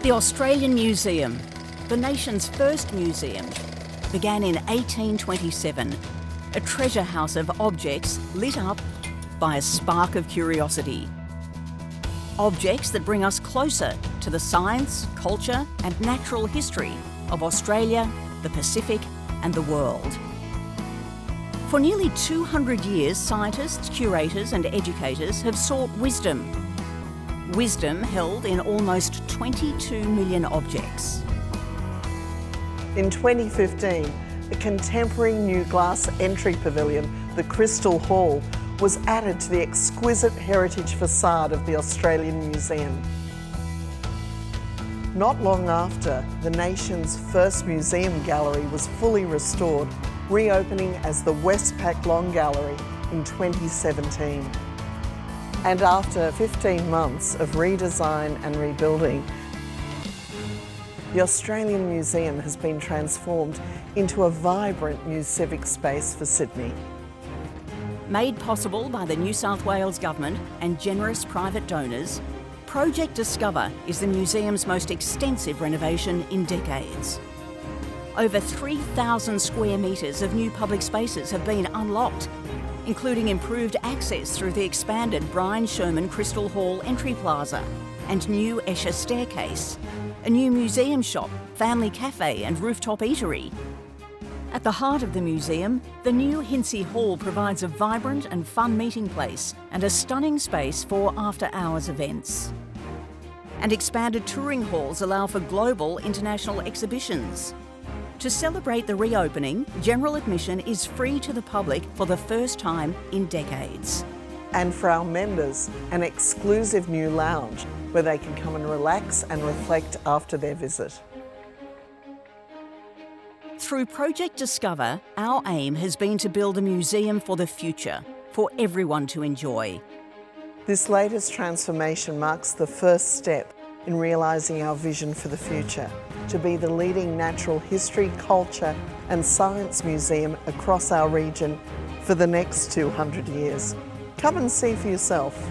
The Australian Museum, the nation's first museum, began in 1827, a treasure house of objects lit up by a spark of curiosity. Objects that bring us closer to the science, culture and natural history of Australia, the Pacific and the world. For nearly 200 years, scientists, curators and educators have sought wisdom. Wisdom held in almost 22 million objects. In 2015, a contemporary new glass entry pavilion, the Hintze Hall, was added to the exquisite heritage facade of the Australian Museum. Not long after, the nation's first museum gallery was fully restored, reopening as the Westpac Long Gallery in 2017. And after 15 months of redesign and rebuilding, the Australian Museum has been transformed into a vibrant new civic space for Sydney. Made possible by the New South Wales Government and generous private donors, Project Discover is the museum's most extensive renovation in decades. Over 3,000 square metres of new public spaces have been unlocked, including improved access through the expanded Brian Sherman Hintze Hall entry plaza and new Escher staircase, a new museum shop, family cafe and rooftop eatery. At the heart of the museum, the new Hintze Hall provides a vibrant and fun meeting place and a stunning space for after-hours events. And expanded touring halls allow for global international exhibitions. To celebrate the reopening, general admission is free to the public for the first time in decades. And for our members, an exclusive new lounge where they can come and relax and reflect after their visit. Through Project Discover, our aim has been to build a museum for the future, for everyone to enjoy. This latest transformation marks the first step in realising our vision for the future, to be the leading natural history, culture and science museum across our region for the next 200 years. Come and see for yourself.